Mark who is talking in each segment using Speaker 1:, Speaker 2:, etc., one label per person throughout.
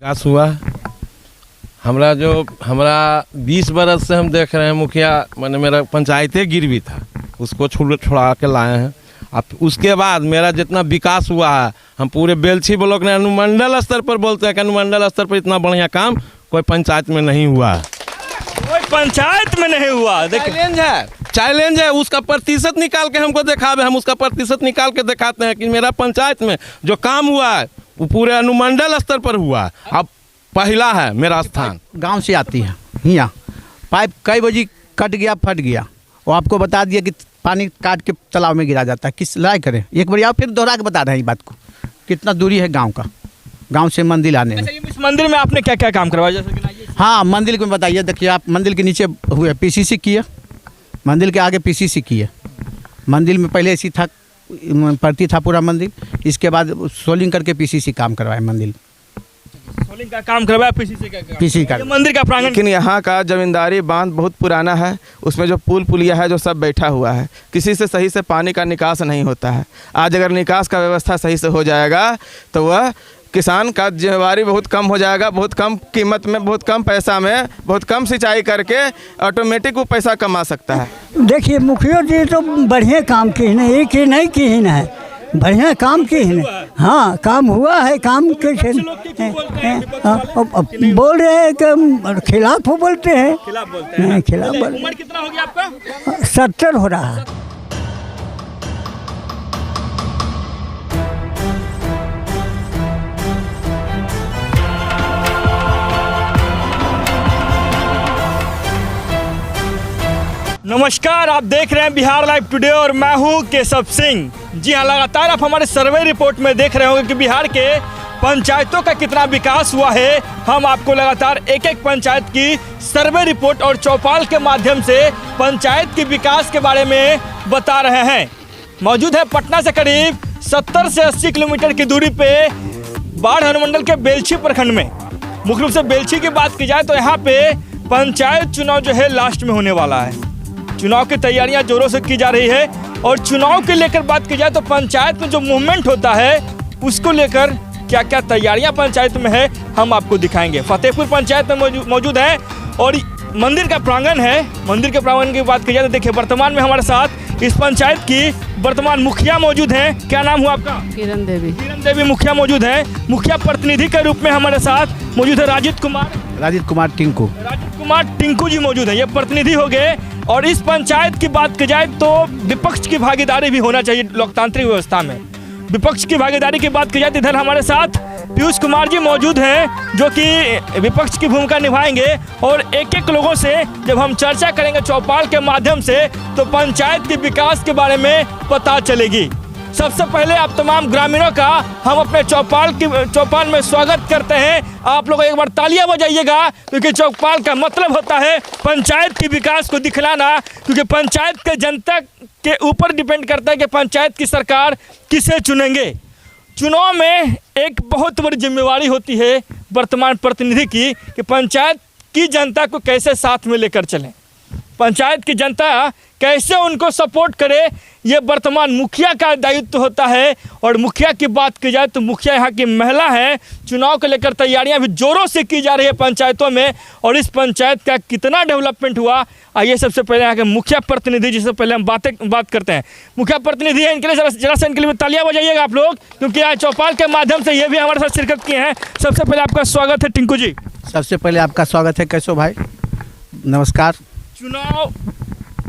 Speaker 1: विकास हुआ। हमारा 20 बरस से हम देख रहे हैं मुखिया, मैंने मेरा पंचायतें गिरवी था, उसको छुड़ा के लाए हैं। अब उसके बाद मेरा जितना विकास हुआ है, हम पूरे बेलछी ब्लॉक ने अनुमंडल स्तर पर बोलते हैं कि अनुमंडल स्तर पर इतना बढ़िया काम कोई पंचायत में नहीं हुआ है।
Speaker 2: कोई पंचायत में नहीं हुआ।
Speaker 1: चैलेंज है, उसका प्रतिशत निकाल के हमको दिखावे, हम उसका प्रतिशत निकाल के दिखाते हैं कि मेरा पंचायत में जो काम हुआ है वो पूरे अनुमंडल स्तर पर हुआ है। अब पहला है मेरा स्थान।
Speaker 3: गांव से आती है यहाँ पाइप कई बजे कट गया, फट गया, वो आपको बता दिया कि पानी काट के तालाब में गिरा जाता है। किस लड़ाई करें, एक बार आप फिर दोहरा के बता रहे हैं ये बात को, कितना दूरी है गांव से मंदिर आने में।
Speaker 2: इस मंदिर में आपने क्या क्या काम करवाया जैसे?
Speaker 3: हाँ, मंदिर को बताइए। देखिए आप, मंदिर के नीचे हुए पीसीसी किए, मंदिर के आगे पीसीसी किए। मंदिर में पहले ऐसी था, पड़ती था पूरा मंदिर, इसके बाद सोलिंग करके पीसीसी काम करवाए। मंदिर
Speaker 2: सोलिंग का काम करवाया, पीसीसी का मंदिर का प्रांगण।
Speaker 4: लेकिन यहाँ का जमींदारी बांध बहुत पुराना है, उसमें जो पुलिया है जो सब बैठा हुआ है, किसी से सही से पानी का निकास नहीं होता है। आज अगर निकास का व्यवस्था सही से हो जाएगा तो वह किसान का जिम्मेवारी बहुत कम हो जाएगा। बहुत कम कीमत में, बहुत कम पैसा में, बहुत कम सिंचाई करके ऑटोमेटिक वो पैसा कमा सकता है।
Speaker 5: देखिए मुखिया जी तो बढ़िया काम की है, एक ही नहीं की है, बढ़िया काम की है। हाँ, काम हुआ है, काम के बोल रहे हैं कि खिलाफ बोलते हैं। खिलाफ।
Speaker 2: उम्र कितना हो गया आपका?
Speaker 5: 70 हो रहा है।
Speaker 2: नमस्कार, आप देख रहे हैं बिहार लाइव टुडे और मैं हूं केशव सिंह। जी हाँ, लगातार आप हमारे सर्वे रिपोर्ट में देख रहे होंगे कि बिहार के पंचायतों का कितना विकास हुआ है। हम आपको लगातार एक एक पंचायत की सर्वे रिपोर्ट और चौपाल के माध्यम से पंचायत के विकास के बारे में बता रहे हैं। मौजूद है पटना से करीब 70 से 80 किलोमीटर की दूरी पे बाढ़ अनुमंडल के बेलछी प्रखंड में। मुख्य रूप से बेलछी की बात की जाए तो यहाँ पे पंचायत चुनाव जो है लास्ट में होने वाला है। चुनाव की तैयारियां जोरों से की जा रही है और चुनाव के लेकर बात की जाए तो पंचायत में जो मूवमेंट होता है उसको लेकर क्या क्या तैयारियां पंचायत में है हम आपको दिखाएंगे। फतेहपुर पंचायत में मौजूद है और मंदिर का प्रांगण है। मंदिर के प्रांगण की बात की जाए तो देखिए वर्तमान में हमारे साथ इस पंचायत की वर्तमान मुखिया मौजूद हैं। क्या नाम हुआ आपका?
Speaker 6: किरण देवी।
Speaker 2: किरण देवी मुखिया मौजूद है। मुखिया प्रतिनिधि के रूप में हमारे साथ मौजूद है राजीव कुमार टिंकू जी मौजूद है। ये प्रतिनिधि हो गए। और इस पंचायत की बात की जाए तो विपक्ष की भागीदारी भी होना चाहिए लोकतांत्रिक व्यवस्था में। विपक्ष की भागीदारी की बात की जाए तो इधर हमारे साथ पीयूष कुमार जी मौजूद हैं जो कि विपक्ष की भूमिका निभाएंगे। और एक एक लोगों से जब हम चर्चा करेंगे चौपाल के माध्यम से तो पंचायत के विकास के बारे में पता चलेगी। सबसे पहले आप तमाम ग्रामीणों का हम अपने चौपाल में स्वागत करते हैं। आप लोग एक बार तालियां बजाइएगा क्योंकि चौपाल का मतलब होता है पंचायत के विकास को दिखलाना, क्योंकि पंचायत के जनता के ऊपर डिपेंड करता है कि पंचायत की सरकार किसे चुनेंगे। चुनाव में एक बहुत बड़ी जिम्मेवारी होती है वर्तमान प्रतिनिधि की कि पंचायत की जनता को कैसे साथ में लेकर चलें, पंचायत की जनता कैसे उनको सपोर्ट करे, ये वर्तमान मुखिया का दायित्व होता है। और मुखिया की बात की जाए तो मुखिया यहाँ की महिला है। चुनाव को लेकर तैयारियां भी जोरों से की जा रही है पंचायतों में। और इस पंचायत का कितना डेवलपमेंट हुआ, आइए सबसे पहले यहाँ के मुखिया प्रतिनिधि जिससे पहले हम बात करते हैं। मुखिया प्रतिनिधि है, इनके लिए जरा सा इनके लिए तालियां बजाइएगा आप लोग, क्योंकि आज चौपाल के माध्यम से ये भी हमारे साथ शिरकत किए हैं। सबसे पहले आपका स्वागत है टिंकू जी।
Speaker 3: सबसे पहले आपका स्वागत है केशव भाई, नमस्कार।
Speaker 2: चुनाव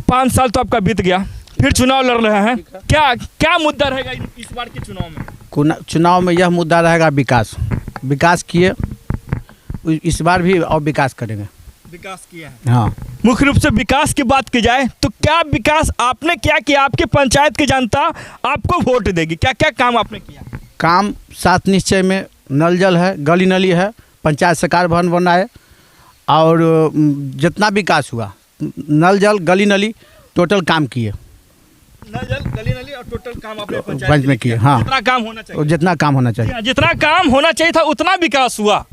Speaker 2: 5 साल तो आपका बीत गया, फिर चुनाव लड़ रहे हैं, क्या मुद्दा रहेगा इस बार के चुनाव में?
Speaker 3: चुनाव में यह मुद्दा रहेगा विकास किए, इस बार भी और विकास करेंगे।
Speaker 2: विकास किया है।
Speaker 3: हाँ,
Speaker 2: मुख्य रूप से विकास की बात की जाए तो क्या विकास आपने किया कि आपकी पंचायत की जनता आपको वोट देगी? क्या क्या काम आपने किया?
Speaker 3: काम 7 निश्चय में नल जल है, गली नली है, पंचायत सरकार भवन बना है और जितना विकास हुआ नल जल गली नली टोटल काम किए।
Speaker 2: नल जल गली नली और टोटल काम आपने
Speaker 3: पंचायत में किए। हाँ,
Speaker 2: जितना काम होना चाहिए
Speaker 3: जितना काम होना चाहिए
Speaker 2: था उतना विकास हुआ।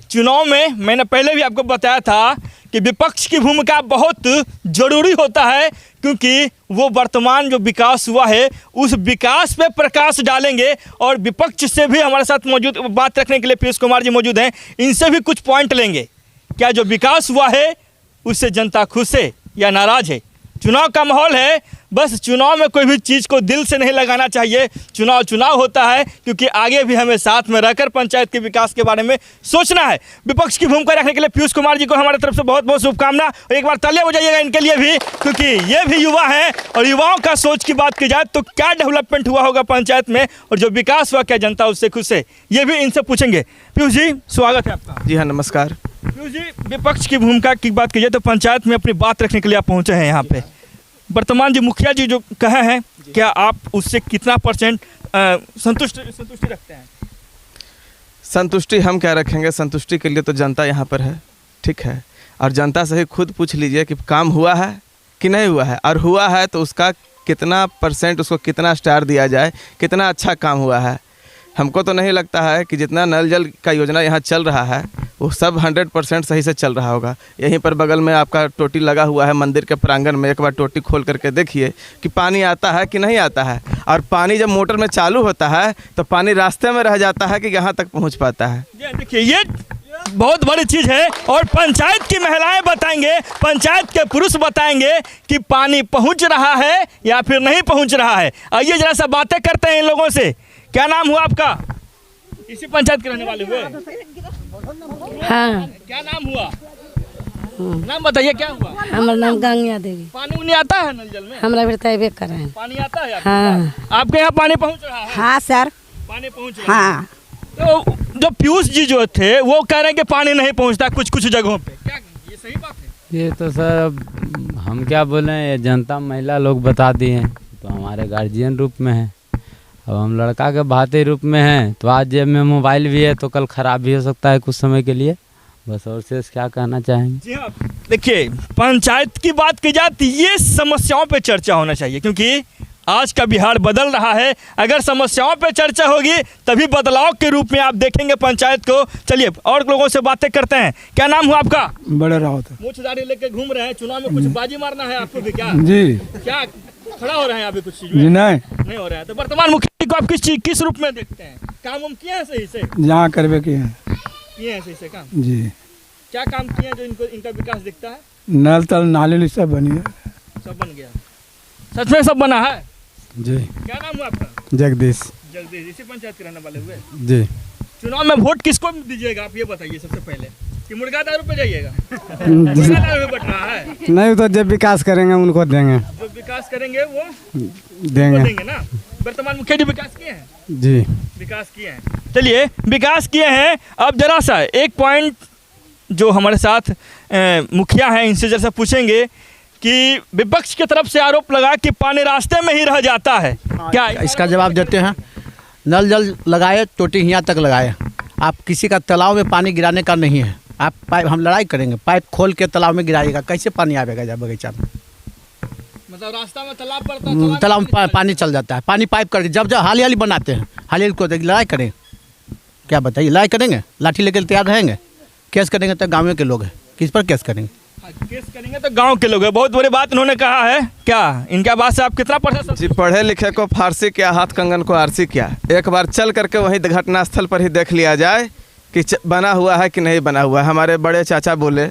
Speaker 2: चुनाव में मैंने पहले भी आपको बताया था कि विपक्ष की भूमिका बहुत ज़रूरी होता है, क्योंकि वो वर्तमान जो विकास हुआ है उस विकास पे प्रकाश डालेंगे। और विपक्ष से भी हमारे साथ मौजूद बात रखने के लिए पीयूष कुमार जी मौजूद हैं, इनसे भी कुछ पॉइंट लेंगे। क्या जो विकास हुआ है उससे जनता खुश है या नाराज़ है? चुनाव का माहौल है, बस चुनाव में कोई भी चीज़ को दिल से नहीं लगाना चाहिए। चुनाव होता है क्योंकि आगे भी हमें साथ में रहकर पंचायत के विकास के बारे में सोचना है। विपक्ष की भूमिका रखने के लिए पीयूष कुमार जी को हमारे तरफ से बहुत बहुत शुभकामना। और एक बार तालियां बजाइएगा इनके लिए भी, क्योंकि ये भी युवा हैं और युवाओं का सोच की बात की जाए तो क्या डेवलपमेंट हुआ होगा पंचायत में और जो विकास हुआ क्या जनता उससे खुश है, ये भी इनसे पूछेंगे। पीयूष जी स्वागत है आपका।
Speaker 4: जी हाँ, नमस्कार।
Speaker 2: पीयूष जी, विपक्ष की भूमिका की बात की जाए तो पंचायत में अपनी बात रखने के लिए आप पहुँचे हैं यहाँ पे। वर्तमान जो मुखिया जी जो कहे हैं, क्या आप उससे कितना % संतुष्टि रखते हैं?
Speaker 4: संतुष्टि हम क्या रखेंगे, संतुष्टि के लिए तो जनता यहाँ पर है, ठीक है। और जनता से ही खुद पूछ लीजिए कि काम हुआ है कि नहीं हुआ है, और हुआ है तो उसका कितना %, उसको कितना स्टार दिया जाए, कितना अच्छा काम हुआ है। हमको तो नहीं लगता है कि जितना नल जल का योजना यहाँ चल रहा है वो सब 100% सही से चल रहा होगा। यहीं पर बगल में आपका टोटी लगा हुआ है मंदिर के प्रांगण में, एक बार टोटी खोल करके देखिए कि पानी आता है कि नहीं आता है। और पानी जब मोटर में चालू होता है तो पानी रास्ते में रह जाता है कि यहाँ तक पहुँच पाता है।
Speaker 2: देखिए ये बहुत बड़ी चीज़ है और पंचायत की महिलाएं बताएंगे, पंचायत के पुरुष बताएंगे कि पानी पहुँच रहा है या फिर नहीं पहुँच रहा है। आइए जरा सा बातें करते हैं इन लोगों से। क्या नाम हुआ आपका? इसी पंचायत के रहने वाले हुए?
Speaker 6: हाँ।
Speaker 2: क्या नाम हुआ? नाम बताइए, क्या हुआ?
Speaker 6: हमारा नाम गंगा देवी।
Speaker 2: पानी उन्हें आता है नल जल में?
Speaker 6: हमारा बेटा तैबे कर रहे हैं।
Speaker 2: पानी आता है आपके
Speaker 6: हाँ।
Speaker 2: पास? आपके यहाँ पानी पहुँच रहा है?
Speaker 7: हाँ सर।
Speaker 2: पानी पहुँच रहा है?
Speaker 7: हाँ।
Speaker 2: तो जो पीयूष जी जो थे वो कह रहे हैं कि पानी नहीं पहुँचता कुछ जगहों पे, क्या ये सही बात है?
Speaker 8: ये तो सर अब हम क्या बोलें, ये जनता महिला लोग बता दिए हैं, तो हमारे गार्जियन रूप में है। अब हम लड़का के भाते रूप में हैं, तो आज जेब में मोबाइल भी है तो कल ख़राब भी हो सकता है कुछ समय के लिए। बस और शेष क्या कहना चाहेंगे।
Speaker 2: जी हाँ, देखिए पंचायत की बात की जाए तो ये समस्याओं पे चर्चा होना चाहिए, क्योंकि आज का बिहार बदल रहा है। अगर समस्याओं पे चर्चा होगी तभी बदलाव के रूप में आप देखेंगे पंचायत को। चलिए और लोगों से बातें करते हैं। क्या नाम हुआ आपका?
Speaker 9: बड़े रावत।
Speaker 2: मूछदारी लेके घूम रहे हैं, चुनाव में कुछ बाजी मारना है आपको भी क्या?
Speaker 9: जी।
Speaker 2: क्या खड़ा हो रहे हैं अभी कुछ चीज?
Speaker 9: जी नहीं
Speaker 2: हो रहा है। तो वर्तमान मुखिया को आप किस रूप में देखते हैं? काम हम किए हैं सही से?
Speaker 9: जहाँ करवे किए हैं
Speaker 2: सही से काम?
Speaker 9: जी।
Speaker 2: क्या काम किए हैं जो इनका विकास दिखता है?
Speaker 9: नल तल नाली सब बनी है।
Speaker 2: सब बन गया, सच में सब बना है?
Speaker 9: जी।
Speaker 2: क्या नाम हुआ आपका?
Speaker 9: जगदीश।
Speaker 2: इसी पंचायत के रहने वाले हुए?
Speaker 9: जी।
Speaker 2: चुनाव में वोट किसको दीजिएगा आप ये बताइए सबसे पहले, कि मुर्गा दारू पे जाइएगा? मुर्गा दारू पे बट रहा है?
Speaker 9: नहीं तो जब विकास करेंगे उनको देंगे।
Speaker 2: जो विकास करेंगे वो
Speaker 9: देंगे
Speaker 2: ना। वर्तमान मुखिया जी विकास किए हैं?
Speaker 9: जी
Speaker 2: विकास किए हैं। चलिए विकास किए हैं। अब जरा सा एक पॉइंट जो हमारे साथ मुखिया हैं इनसे जरा पूछेंगे कि विपक्ष की तरफ से आरोप लगा कि पानी रास्ते में ही रह जाता है, क्या
Speaker 3: इसका जवाब देते हैं? नल जल लगाए, टोटी यहाँ तक लगाए, आप किसी का तालाब में पानी गिराने का नहीं है। आप पाइप, हम लड़ाई करेंगे, पाइप खोल के तालाब में गिराइएगा, कैसे पानी आएगा जब बगीचा में?
Speaker 2: मतलब रास्ता में तालाब पड़ता है,
Speaker 3: तालाब में पानी चल जाता है। पानी पाइप करके जब हाली बनाते हैं, हाली को लड़ाई करें, क्या बताइए? लड़ाई करेंगे, लाठी लेकर तैयार रहेंगे? केस करेंगे तो गाँव के लोग हैं, किस पर केस करेंगे?
Speaker 2: केस करेंगे तो गांव के लोग हैं। बहुत बड़ी बात उन्होंने कहा है। क्या इनके बात से आप कितना पढ़े?
Speaker 4: जी, पढ़े लिखे को फारसी क्या, हाथ कंगन को आरसी क्या। एक बार चल करके वहीं घटनास्थल पर ही देख लिया जाए कि बना हुआ है कि नहीं बना हुआ है। हमारे बड़े चाचा बोले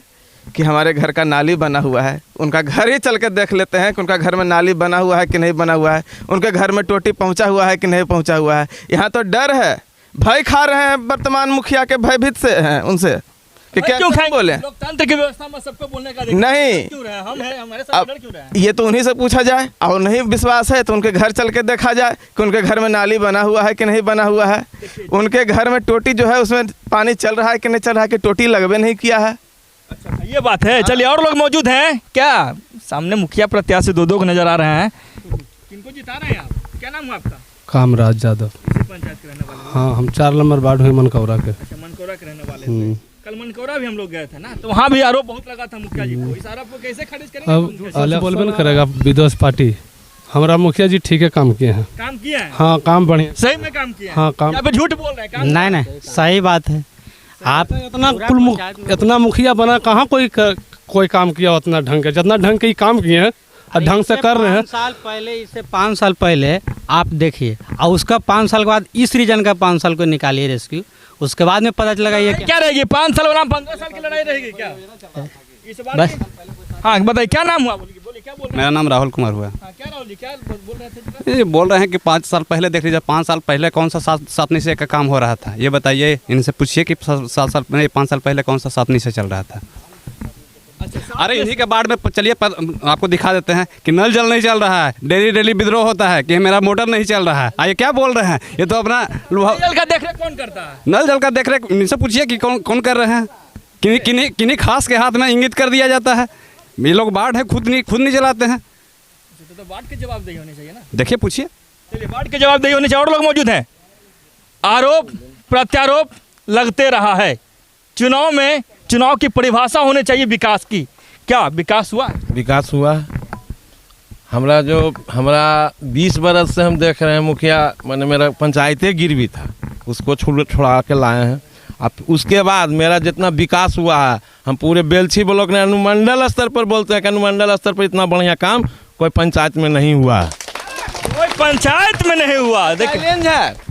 Speaker 4: कि हमारे घर का नाली बना हुआ है, उनका घर ही चल के देख लेते हैं कि उनका घर में नाली बना हुआ है कि नहीं बना हुआ है, उनके घर में टोटी पहुंचा हुआ है कि नहीं पहुंचा हुआ है। यहाँ तो डर है, भय खा रहे हैं वर्तमान मुखिया के, भयभीत से हैं उनसे कि क्या
Speaker 2: क्यों खाएं?
Speaker 4: बोले?
Speaker 2: लोकतंत्र की व्यवस्था में सबको बोलने का
Speaker 4: नहीं,
Speaker 2: क्यों रहा? हम हैं, हमारे साथ डर क्यों रहा है?
Speaker 4: ये तो उन्हीं से पूछा जाए, और नहीं विश्वास है तो उनके घर चल के देखा जाए कि उनके घर में नाली बना हुआ है कि नहीं बना हुआ है। उनके घर में टोटी जो है उसमें पानी चल रहा है कि नहीं चल रहा है, कि टोटी लगवे नहीं किया है।
Speaker 2: अच्छा, ये बात है। चलिए और लोग मौजूद हैं। क्या सामने मुखिया प्रत्याशी दो को नजर आ रहे हैं, किनको जिता रहे हैं आप? क्या नाम है आपका?
Speaker 9: कामराज यादव।
Speaker 2: पंचायत के रहने वाले?
Speaker 9: हाँ, हम 4 नंबर वार्ड हुए मनकौरा के।
Speaker 2: अच्छा, मनकौरा के रहने वाले। कल मनकौरा भी हम लोग गए थे ना, तो वहाँ भी आरोप बहुत लगा था मुखिया जी को। इस आरोप को कैसे खारिज करेंगे?
Speaker 9: अब अलग बोलबे न करेगा विरोध पार्टी। हमारा मुखिया जी ठीक है काम किए हैं।
Speaker 2: काम किया है?
Speaker 9: हाँ, काम बढ़िया,
Speaker 2: सही में काम किया है?
Speaker 9: हाँ काम।
Speaker 2: या फिर झूठ बोल रहे हैं?
Speaker 8: नहीं सही बात है। आप
Speaker 9: इतना मुखिया बना, कहाँ कोई काम किया उतना ढंग के, जितना ढंग के ही काम किए हैं और ढंग से कर रहे हैं।
Speaker 7: 5 साल पहले, इससे 5 साल पहले आप देखिए, और उसका 5 साल के बाद इस रीजन का 5 साल को निकालिए रेस्क्यू, उसके बाद में पता चलेगा ये
Speaker 2: क्या रहेगी 5 साल बनाम 15 साल की लड़ाई रहेगी क्या इस बार
Speaker 7: बस।
Speaker 2: हाँ बताइए क्या नाम हुआ, बोलिए क्या बोल रहे
Speaker 10: मेरा नाम राहुल कुमार हुआ है।
Speaker 2: हैं? क्या राहुल जी क्या बोल रहे थे?
Speaker 10: ये बोल रहे हैं कि 5 साल पहले देख लीजिए, 5 साल पहले कौन सा सात निश्चय का काम हो रहा था, ये बताइए। इनसे पूछिए कि 5 साल पहले कौन सा सात निश्चय चल रहा था। अरे इन्हीं के बाढ़ में चलिए आपको दिखा देते हैं कि नल जल नहीं चल रहा है, डेली विद्रोह होता है कि मेरा मोटर नहीं चल रहा है। आइए क्या बोल रहे हैं, ये तो अपना
Speaker 2: नल का देखरेख कौन करता है?
Speaker 10: नल जल का देखरेख इनसे पूछिए कि कौन कर रहे हैं। किन्हीं खास के हाथ में इंगित कर दिया जाता है। ये लोग बाढ़ है खुद नहीं चलाते हैं।
Speaker 2: तो बाढ़ के जवाबदेही होनी चाहिए ना।
Speaker 10: देखिए पूछिए।
Speaker 2: चलिए बाढ़ के जवाबदेही होनी चाहिए। और लोग मौजूद हैं। आरोप प्रत्यारोप लगते रहा है। चुनाव की परिभाषा होनी चाहिए विकास की। क्या विकास हुआ?
Speaker 1: विकास हुआ। हमारा 20 बरस से हम देख रहे हैं मुखिया, मैंने मेरा पंचायतें गिरवी था, उसको छुड़ा के लाए हैं। अब उसके बाद मेरा जितना विकास हुआ है, हम पूरे बेलछी ब्लॉक ने अनुमंडल स्तर पर बोलते हैं कि अनुमंडल स्तर पर इतना बढ़िया काम कोई पंचायत में नहीं हुआ है।
Speaker 2: कोई पंचायत में नहीं हुआ।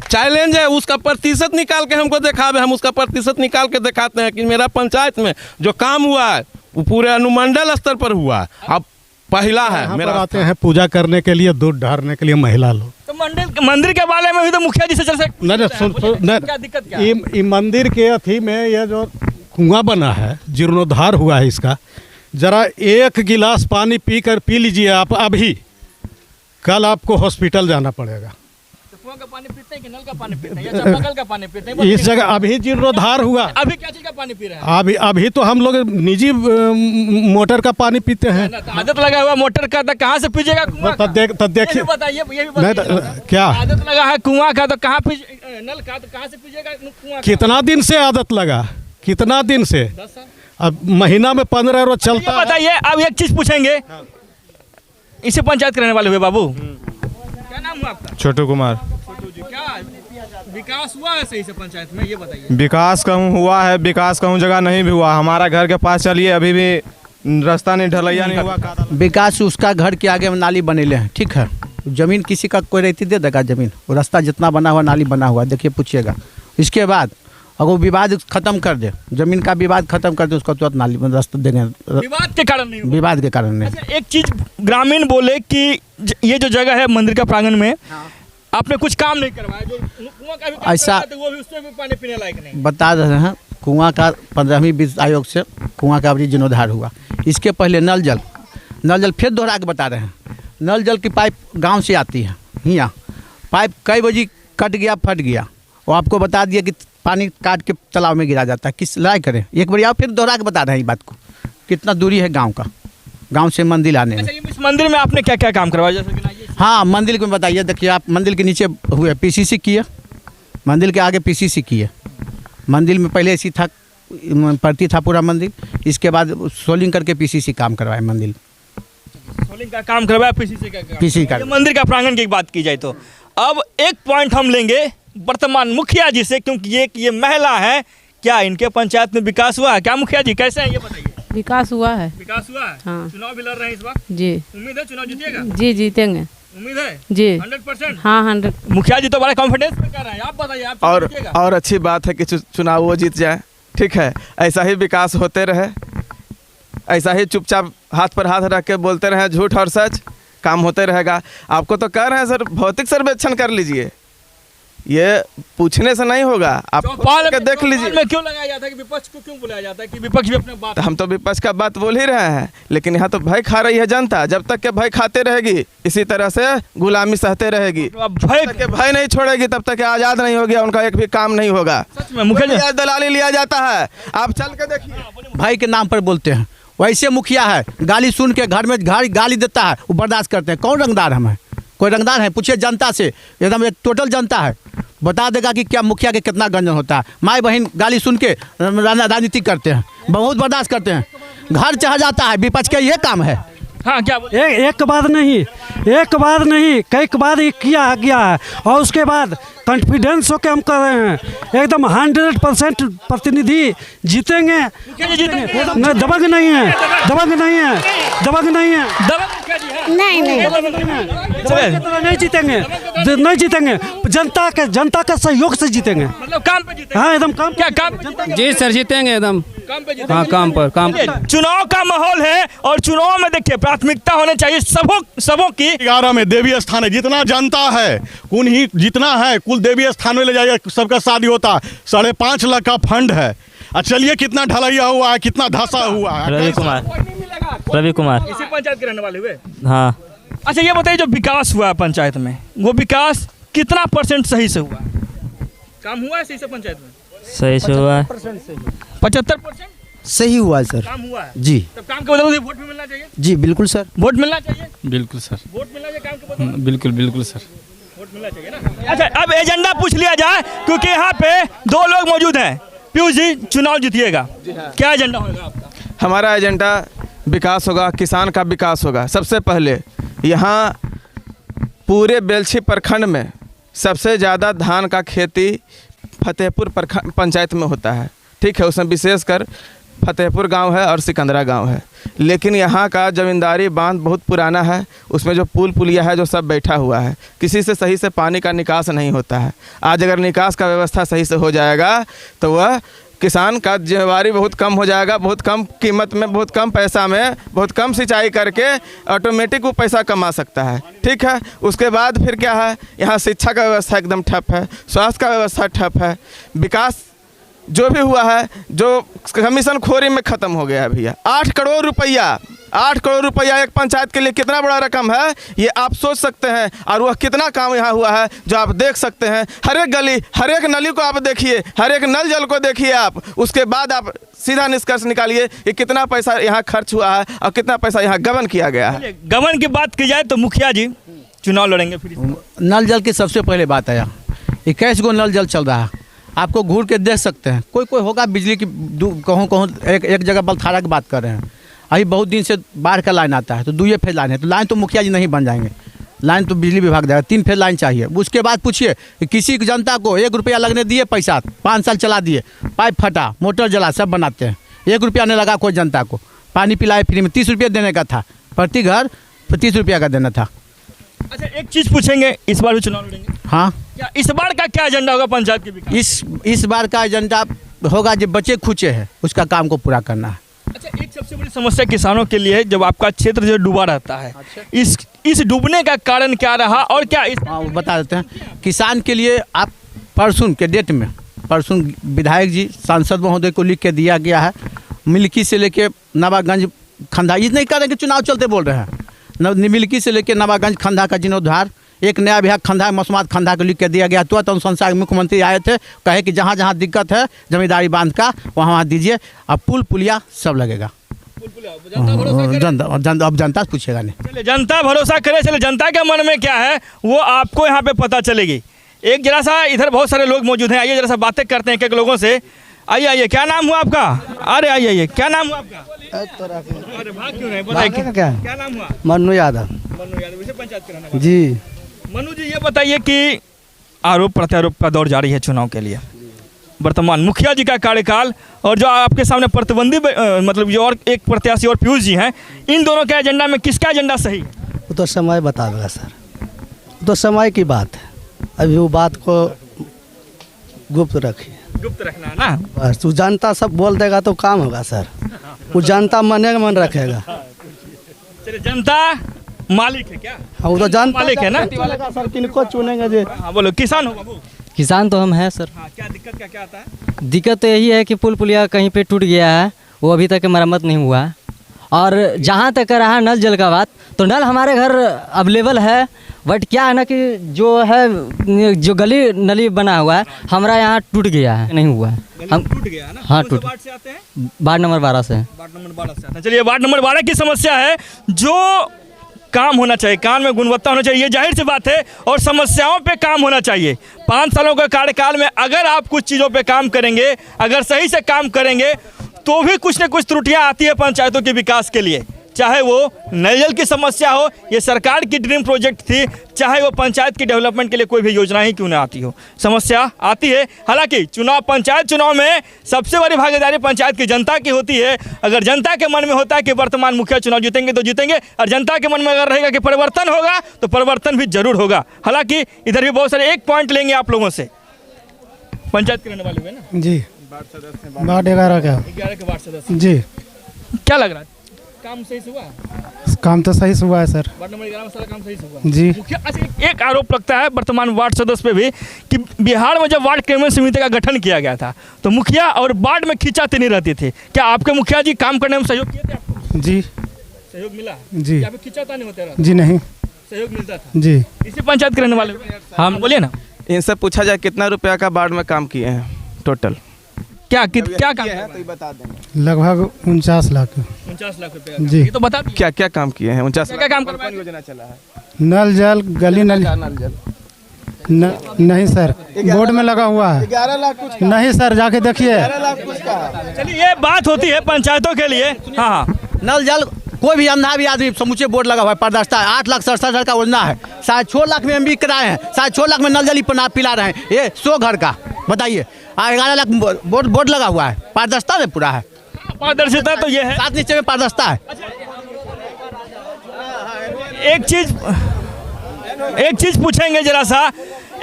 Speaker 1: चैलेंज है, उसका प्रतिशत निकाल के हमको दिखावे, हम उसका प्रतिशत निकाल के दिखाते हैं कि मेरा पंचायत में जो काम हुआ है वो पूरे अनुमंडल स्तर पर हुआ है। अब पहला है मेरा
Speaker 11: आते हैं पूजा करने के लिए, दूध ढारने के लिए महिला लोग।
Speaker 2: तो मंदिर के बारे में भी तो मुखिया जी से चल सकते। क्या दिक्कत क्या?
Speaker 11: ये मंदिर के अथी में ये जो कुआं बना है, जीर्णोद्धार हुआ है इसका, जरा 1 गिलास पानी पी लीजिए आप अभी, कल आपको हॉस्पिटल जाना पड़ेगा।
Speaker 2: कुआं का पानी पीते हैं कि नल का पानी पीते हैं या चापाकल का पानी पीते हैं?
Speaker 11: इस जगह अभी जीर्णोद्धार हुआ।
Speaker 2: अभी क्या चीज का पानी पी रहे हैं?
Speaker 11: अभी तो हम लोग निजी मोटर का पानी पीते हैं।
Speaker 2: आदत लगा हुआ मोटर का, तो कहाँ से पीजिएगा कुआं का?
Speaker 11: देखिए
Speaker 2: बताइए, ये भी बताइए।
Speaker 11: क्या
Speaker 2: आदत लगा है कुआं का, तो कहाँ नल का, तो कहाँ से पीजिएगा कुआं का?
Speaker 11: कितना दिन से आदत लगा, कितना दिन से?
Speaker 2: 10 साल।
Speaker 11: अब महीना में 15 रोज चलता है।
Speaker 2: बताइए। अब एक चीज पूछेंगे, इसे पंचायत करने वाले हुए बाबू, क्या नाम हुआ आपका?
Speaker 4: छोटू कुमार।
Speaker 2: छोटू जी, क्या विकास हुआ है सही से पंचायत में, ये बताइए।
Speaker 4: विकास कहूँ हुआ है, विकास कहूँ जगह नहीं भी हुआ। हमारा घर के पास चलिए, अभी भी रास्ता नहीं, ढलैया नहीं हुआ।
Speaker 3: विकास उसका घर के आगे में नाली बनेले हैं, ठीक है। जमीन किसी का कोई रहती दे देगा जमीन, वो रास्ता जितना बना हुआ नाली बना हुआ, देखिए पूछिएगा। इसके बाद अगर वो विवाद खत्म कर दे, जमीन का विवाद खत्म कर दे, उसको तुरंत नाली रास्ता देंगे।
Speaker 2: विवाद के कारण नहीं हुआ।
Speaker 3: विवाद के कारण नहीं।
Speaker 2: अच्छा, एक चीज ग्रामीण बोले कि ये जो जगह है मंदिर का प्रांगण में, आपने कुछ काम नहीं करवाया, जो कुआं का भी काम
Speaker 3: ऐसा
Speaker 2: करवाया, तो वो भी उसमें भी पानी पीने लायक नहीं।
Speaker 3: बता रहे हैं, कुआं का 15वीं वित्त आयोग से कुआं का अभी जीर्णोद्धार हुआ। इसके पहले नल जल फिर दोहरा के बता रहे हैं। नल जल की पाइप गांव से आती है, यहाँ पाइप कई बजे कट गया, फट गया, वो आपको बता दिया कि पानी काट के तालाब में गिरा जाता है। किस लड़ाई करें? एक बार आप फिर दोहरा के बता रहे हैं ये बात को, कितना दूरी है गांव से मंदिर आने में।
Speaker 2: इस मंदिर में आपने क्या क्या काम करवाया, जैसे गिनाइए?
Speaker 3: हाँ, मंदिर को बताइए। देखिए आप, मंदिर के नीचे हुए पीसीसी किए, मंदिर के आगे पीसीसी किए। मंदिर में पहले ऐसी था, पड़ती था पूरा मंदिर, इसके बाद सोलिंग करके पीसीसी काम करवाए मंदिर।
Speaker 2: सोलिंग का काम करवाया, पीसीसी का काम।
Speaker 3: पीसीसी का।
Speaker 2: ये मंदिर का प्रांगण की बात की जाए तो अब एक पॉइंट हम लेंगे वर्तमान मुखिया जी से, क्योंकि ये महिला है। क्या इनके पंचायत में विकास हुआ है क्या? मुखिया जी कैसे हैं ये बताइए।
Speaker 6: विकास हुआ है।
Speaker 2: विकास हुआ है।
Speaker 6: हाँ।
Speaker 2: चुनाव भी लड़ रहे हैं इस बार।
Speaker 6: जी।
Speaker 2: उम्मीद है चुनाव जीतिएगा?
Speaker 6: जी जीतेंगे।
Speaker 2: उम्मीद है
Speaker 6: जी
Speaker 2: 100%।
Speaker 6: हाँ 100।
Speaker 2: मुखिया जी तो बड़ा कॉन्फिडेंस में कर रहे हैं, आप बताइए। आप
Speaker 4: और अच्छी बात है कि चुनाव वो जीत जाए, ठीक है। ऐसा ही विकास होते रहे, ऐसा ही चुपचाप हाथ पर हाथ रख के बोलते रहे झूठ और सच, काम होते रहेगा। आपको तो कह रहे हैं सर, भौतिक सर्वेक्षण कर लीजिए, ये पूछने से नहीं होगा, आप देख लीजिए।
Speaker 2: में क्यों लगाया जाता है कि विपक्ष को क्यों बुलाया जाता है कि विपक्ष भी अपने बात?
Speaker 4: हम तो विपक्ष का बात बोल ही रहे हैं, लेकिन यहाँ तो भय खा रही है जनता। जब तक के भय खाते रहेगी, इसी तरह से गुलामी सहते रहेगी। भय नहीं छोड़ेगी तब तक आज़ाद नहीं होगी, उनका एक भी काम नहीं होगा। मुखिया दलाली लिया जाता है, आप चल के देखिए।
Speaker 3: भाई के नाम पर बोलते हैं, वैसे मुखिया है, गाली सुन के घर में गाली देता है, वो बर्दाश्त करते हैं। कौन रंगदार हम है? कोई रंगदार है? पूछिए जनता से, एकदम टोटल जनता है, बता देगा कि क्या मुखिया के कितना गंजन होता है। माई बहन गाली सुन के राजनीति करते हैं, बहुत बर्दाश्त करते हैं, घर चढ़ जाता है। विपक्ष का ये काम है,
Speaker 2: हाँ क्या बोले?
Speaker 5: एक बार नहीं कई बार ये किया गया है और उसके बाद कॉन्फिडेंस होकर हम कर रहे हैं एकदम 100% प्रतिनिधि जीतेंगे। नहीं दबंग नहीं है। नहीं जीतेंगे जनता के सहयोग से जीतेंगे।
Speaker 2: मतलब काम पे जीतेंगे।
Speaker 5: हाँ एकदम काम।
Speaker 2: क्या काम?
Speaker 8: जी सर जीतेंगे एकदम।
Speaker 2: काम पे जीतेंगे।
Speaker 8: हाँ काम पर
Speaker 2: चुनाव का माहौल है और चुनाव में देखिए प्राथमिकता होनी चाहिए सबों की।
Speaker 11: 11 में देवी स्थान है, जितना जनता है कुल ही जितना है कुल देवी स्थान में ले जाइए, सबका शादी होता है। 5.5 लाख का फंड है। चलिए कितना ढलैया हुआ है, कितना धसा हुआ है।
Speaker 8: रवि कुमार
Speaker 2: इसी पंचायत के रहने वाले हुए।
Speaker 8: हाँ।
Speaker 2: अच्छा ये बताइए जो विकास हुआ है पंचायत में, वो विकास कितना % सही से हुआ? काम हुआ है सही से पंचायत में?
Speaker 8: सही से हुआ है
Speaker 2: 75%
Speaker 3: सही हुआ है सर।
Speaker 2: काम हुआ है
Speaker 3: जी।
Speaker 2: तब काम के बदले वोट भी मिलना चाहिए।
Speaker 3: जी बिल्कुल सर।
Speaker 2: वोट मिलना चाहिए।
Speaker 9: बिल्कुल सर।
Speaker 2: वोट मिलना चाहिए काम के बदले।
Speaker 9: बिल्कुल सर।
Speaker 2: वोट मिलना चाहिए ना। अच्छा अब एजेंडा पूछ लिया जाए क्योंकि यहाँ पे 2 लोग मौजूद हैं। पीयूष जी चुनाव जीतिएगा, क्या एजेंडा होगा आपका?
Speaker 4: हमारा एजेंडा विकास होगा, किसान का विकास होगा। सबसे पहले यहाँ पूरे बेलछी प्रखंड में सबसे ज़्यादा धान का खेती फतेहपुर पंचायत में होता है। ठीक है, उसमें विशेषकर फतेहपुर गांव है और सिकंदरा गांव है। लेकिन यहाँ का जमींदारी बांध बहुत पुराना है, उसमें जो पुल पुलिया है जो सब बैठा हुआ है, किसी से सही से पानी का निकास नहीं होता है। आज अगर निकास का व्यवस्था सही से हो जाएगा तो वह किसान का जिम्मेवारी बहुत कम हो जाएगा। बहुत कम कीमत में, बहुत कम पैसा में, बहुत कम सिंचाई करके ऑटोमेटिक वो पैसा कमा सकता है। ठीक है, उसके बाद फिर क्या है, यहाँ शिक्षा का व्यवस्था एकदम ठप है, स्वास्थ्य का व्यवस्था ठप है। विकास जो भी हुआ है जो कमीशन खोरी में ख़त्म हो गया है भैया। 8 करोड़ रुपया एक पंचायत के लिए कितना बड़ा रकम है ये आप सोच सकते हैं। और वह कितना काम यहाँ हुआ है जो आप देख सकते हैं। हर एक गली, हर एक नली को आप देखिए, हर एक नल जल को देखिए आप। उसके बाद आप सीधा निष्कर्ष निकालिए कि कितना पैसा यहाँ खर्च हुआ है और कितना पैसा यहाँ गबन किया गया है।
Speaker 2: गबन की बात की जाए तो मुखिया जी चुनाव लड़ेंगे फिर।
Speaker 3: नल जल की सबसे पहले बात आया, 21 गो नल जल चल रहा है। आपको घूर के देख सकते हैं। कोई होगा बिजली की कहूँ एक जगह बलथारा की बात कर रहे हैं। अभी बहुत दिन से बाढ़ का लाइन आता है तो 2 फेज लाइन है, तो लाइन तो मुखिया जी नहीं बन जाएंगे, लाइन तो बिजली विभाग देगा। 3 फेज लाइन चाहिए। उसके बाद पूछिए कि किसी जनता को 1 रुपया लगने दिए, पैसा 5 साल चला दिए, पाइप फटा, मोटर जला, सब बनाते हैं। 1 रुपया नहीं लगा कोई जनता को। पानी पिलाए फ्री में, 30 रुपये देने का था, प्रति घर 30 रुपया का देना था।
Speaker 2: अच्छा एक चीज़ पूछेंगे, इस बार भी चुनाव लड़ेंगे?
Speaker 3: हाँ।
Speaker 2: क्या इस बार का क्या एजेंडा होगा पंचायत के विकास?
Speaker 3: इस बार का एजेंडा होगा जो बचे खुचे हैं उसका काम को पूरा करना है।
Speaker 2: अच्छा एक सबसे बड़ी समस्या किसानों के लिए, जब आपका क्षेत्र जो डूबा रहता है, इस डूबने का कारण क्या रहा और क्या इस
Speaker 3: बता देते हैं। किसान के लिए आप परसों के डेट में विधायक जी सांसद महोदय को लिख के दिया गया है। मिल्की से लेके नवागंज खंधा, ये नहीं कह रहे कि चुनाव चलते बोल रहे हैं। मिल्की से लेके नवागंज खंधा का जीर्णोद्धार, एक नया विभाग खंधा मसमात खंधा को लिख के दिया गया। तुरंत अनुशंसा मुख्यमंत्री आए थे, कहे कि जहाँ जहाँ दिक्कत है जमींदारी बांध का वहाँ दीजिए। अब पुल पुलिया सब लगेगा। अब जनता पूछेगा नहीं।
Speaker 2: चलिए जनता भरोसा करे। चले जनता के मन में क्या है वो आपको यहाँ पे पता चलेगी। एक जरा सा इधर बहुत सारे लोग मौजूद हैं, आइए जरा सा बातें करते हैं एक लोगों से। आइए क्या नाम हुआ आपका? अरे आइए क्या नाम हुआ आपका? अरे भाग क्यों नहीं, बताइए क्या नाम हुआ?
Speaker 5: मन्नू यादव।
Speaker 2: इसे पंचायत के रहने वाले।
Speaker 5: जी
Speaker 2: मनु जी ये बताइए कि आरोप प्रत्यारोप का दौर जारी है चुनाव के लिए, वर्तमान मुखिया जी का कार्यकाल और जो आपके सामने प्रतिद्वंदी मतलब जो और एक प्रत्याशी और पीयूष जी हैं, इन दोनों के एजेंडा में किसका एजेंडा सही है?
Speaker 5: वो तो समय बता देगा सर, वो तो समय की बात है। अभी वो बात को गुप्त रखिए।
Speaker 2: गुप्त रखना है ना।
Speaker 5: बस तू जनता सब बोल देगा तो काम होगा सर। वो जनता मन रखेगा।
Speaker 2: चलिए जनता मालिक है क्या?
Speaker 5: हाँ वो तो जनता
Speaker 2: मालिक है ना।
Speaker 5: सर किनको चुनेंगे जी?
Speaker 2: हाँ बोलो। किसान हो बाबू?
Speaker 7: किसान तो हम हैं सर।
Speaker 2: हाँ क्या दिक्कत क्या आता है?
Speaker 7: दिक्कत तो यही है कि पुल पुलिया कहीं पे टूट गया है, वो अभी तक मरम्मत नहीं हुआ। और जहाँ तक रहा नल जल का बात, तो नल हमारे घर अवेलेबल है, बट क्या है ना कि जो गली नली बना हुआ है हमारा यहाँ टूट गया है, नहीं हुआ है। हम
Speaker 2: टूट गया है ना।
Speaker 7: हाँ टूट।
Speaker 2: वार्ड से आते हैं?
Speaker 7: वार्ड नंबर 12 से।
Speaker 2: वार्ड नंबर 12 से आते हैं। चलिए वार्ड नंबर 12 की समस्या है, जो काम होना चाहिए, काम में गुणवत्ता होना चाहिए, ये जाहिर सी बात है। और समस्याओं पे काम होना चाहिए। 5 सालों के कार्यकाल में अगर आप कुछ चीज़ों पे काम करेंगे, अगर सही से काम करेंगे, तो भी कुछ न कुछ त्रुटियां आती है पंचायतों के विकास के लिए। चाहे वो नल जल की समस्या हो, ये सरकार की ड्रीम प्रोजेक्ट थी, चाहे वो पंचायत की डेवलपमेंट के लिए कोई भी योजना ही क्यों ना आती हो, समस्या आती है। हालांकि पंचायत चुनाव में सबसे बड़ी भागीदारी पंचायत की जनता की होती है। अगर जनता के मन में होता है कि वर्तमान मुखिया चुनाव जीतेंगे तो जीतेंगे, और जनता के मन में अगर रहेगा कि परिवर्तन होगा तो परिवर्तन भी जरूर होगा। हालांकि इधर भी बहुत सारे एक पॉइंट लेंगे आप लोगों से। पंचायत के रहने वाले हुए ना
Speaker 11: जी, वार्ड 11 का
Speaker 2: 11 के वार्ड सदस्य
Speaker 11: जी।
Speaker 2: क्या लग रहा है, काम सही से हुआ?
Speaker 11: काम तो सही से हुआ है सर।
Speaker 2: वार्ड नंबर 11 में सारा काम सही से हुआ
Speaker 11: जी।
Speaker 2: मुखिया, अच्छा एक आरोप लगता है वर्तमान वार्ड सदस्य पे भी कि बिहार में जब वार्ड क्रियान्वयन समिति का गठन किया गया था तो मुखिया और वार्ड में खींचातानी रहती थी। क्या आपके मुखिया जी काम करने में सहयोग किए थे आपको?
Speaker 11: जी,
Speaker 2: सहयोग मिला
Speaker 11: जी।
Speaker 2: क्या खींचातानी होते रहा?
Speaker 11: जी नहीं,
Speaker 2: सहयोग मिलता था
Speaker 11: जी।
Speaker 2: इसी पंचायत के रहने वाले हम बोलिए ना।
Speaker 4: इनसे पूछा जाए कितना रुपया का वार्ड में काम किए हैं टोटल,
Speaker 2: क्या काम
Speaker 4: है तो बता देंगे।
Speaker 11: लगभग 49 लाख।
Speaker 2: 49 लाख रुपए
Speaker 11: जी।
Speaker 2: ये तो बता
Speaker 4: क्या क्या काम किए हैं? 49
Speaker 2: क्या काम कर
Speaker 4: कौन योजना चला है?
Speaker 11: नल जल, गली नल
Speaker 4: नल जल
Speaker 11: नहीं सर, बोर्ड में लगा हुआ है।
Speaker 4: 11 लाख कुछ का।
Speaker 11: नहीं सर, जाके देखिए।
Speaker 4: 11 लाख कुछ का।
Speaker 2: चलिए ये बात होती है पंचायतों के लिए। हाँ
Speaker 3: नल जल कोई भी अंधा भी आदमी समूचे बोर्ड लगा हुआ है, पारदर्शिता है। 8,67,000 का योजना है, 6.5 लाख में MB कराए हैं, 6.5 लाख में नल जल ही पिला रहे हैं। ये 100 घर का बताइए, 11 लाख बोर्ड लगा हुआ है। पारदर्शिता में पूरा है,
Speaker 2: पारदर्शिता तो ये है,
Speaker 3: 7 निश्चय में पारदर्शिता है।
Speaker 2: एक चीज पूछेंगे जरा सा,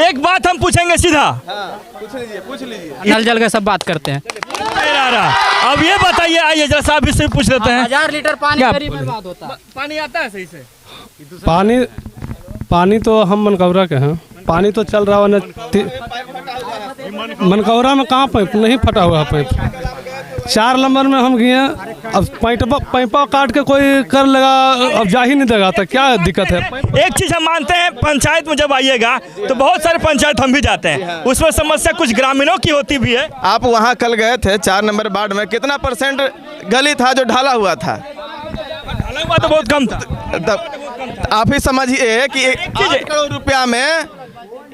Speaker 2: एक बात हम पूछेंगे सीधा।
Speaker 4: पूछ लीजिए।
Speaker 7: नल जल का सब बात करते हैं।
Speaker 2: अब ये बताइए, आइए जरा सा अभी से पूछ लेते हैं।
Speaker 7: 1000 लीटर पानी करीब बर्बाद होता है।
Speaker 2: पानी आता है सही से?
Speaker 9: पानी तो हम मनकौरा के हैं, पानी तो चल रहा है। मनकौरा में कहाँ पाइप नहीं फटा हुआ पाइप। 4 नंबर में हम गए, अब पैपा काट के कोई कर लगा, अब जा ही नहीं देगा तो क्या दिक्कत है।
Speaker 2: एक चीज हम मानते हैं, पंचायत में जब आइएगा तो बहुत सारे पंचायत हम भी जाते हैं, उसमें समस्या कुछ ग्रामीणों की होती भी है।
Speaker 4: आप वहाँ कल गए थे 4 नंबर वार्ड में, कितना % गली था जो ढाला हुआ था?
Speaker 2: ढाला हुआ तो बहुत कम था।
Speaker 4: तब आप ही समझिए कि 8 करोड़ रुपया में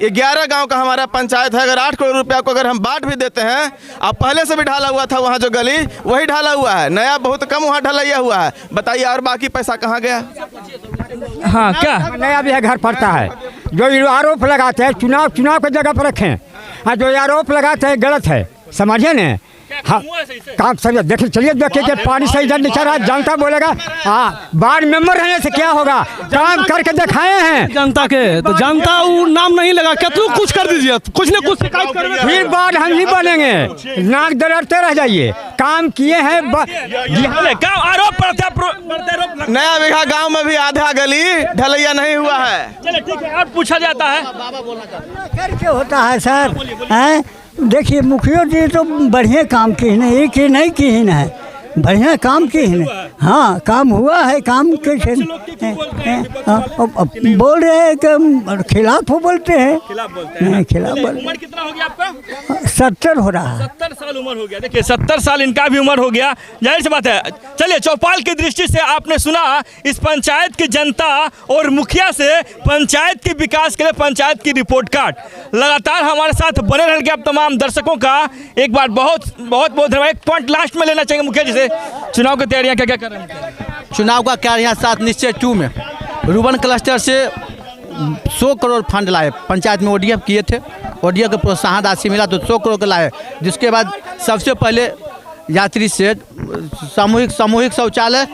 Speaker 4: 11 गांव का हमारा पंचायत है। अगर 8 करोड़ रुपया को अगर हम बांट भी देते हैं, अब पहले से भी ढाला हुआ था वहाँ जो गली, वही ढाला हुआ है, नया बहुत कम वहाँ ढलैया हुआ है। बताइए और बाकी पैसा कहाँ गया?
Speaker 2: हाँ क्या
Speaker 12: नया भी है घर पड़ता है। जो आरोप लगाते हैं चुनाव की जगह पर रखें, हाँ जो आरोप लगाते हैं गलत है, समझिए न। हाँ काम सही देखिए, चलिए देखिए कि पानी सही इधर निकल रहा है। जनता बोलेगा हाँ वार्ड मेंबर रहने से क्या होगा, काम करके दिखाए हैं
Speaker 9: जनता के, तो जनता वो नाम नहीं लगा, कितना कुछ कर दीजिए, कुछ न कुछ शिकायत करेंगे,
Speaker 12: फिर वार्ड हम ही बनेंगे। नाक दरड़ते रह जाइए, काम किए हैं।
Speaker 2: आरोप
Speaker 4: नया बीघा गांव में भी आधा गली ढलैया नहीं हुआ है।
Speaker 2: चलिए ठीक है, और पूछा जाता है
Speaker 12: करके होता है सर। हैं देखिए मुखिया जी तो बढ़िया काम की है, एक ही नहीं की है, बढ़िया काम की है। हाँ काम हुआ है, काम कैसे बोल रहे हैं कि खिलाफ बोलते हैं, खिलाफ बोल।
Speaker 2: उम्र कितना हो गया आपका?
Speaker 12: 70 हो रहा है।
Speaker 2: 70 साल उम्र हो गया। देखिए 70 साल इनका भी उम्र हो गया, जाहिर सी बात है। चलिए चौपाल की दृष्टि से आपने सुना इस पंचायत की जनता और मुखिया से पंचायत के विकास के लिए पंचायत की रिपोर्ट कार्ड। लगातार हमारे साथ बने रहेंगे। आप तमाम दर्शकों का एक बार बहुत धन्यवाद। एक पॉइंट लास्ट में लेना चाहेंगे मुखिया जी से, चुनाव की तैयारियां क्या क्या कर रहे हैं?
Speaker 3: चुनाव का क्या यहाँ 7 निश्चय 2 में रूबन क्लस्टर से 100 करोड़ फंड लाए। पंचायत में ODF किए थे, ODF के प्रोत्साहन राशि मिला तो 100 करोड़ का लाए। जिसके बाद सबसे पहले यात्री से सामूहिक शौचालय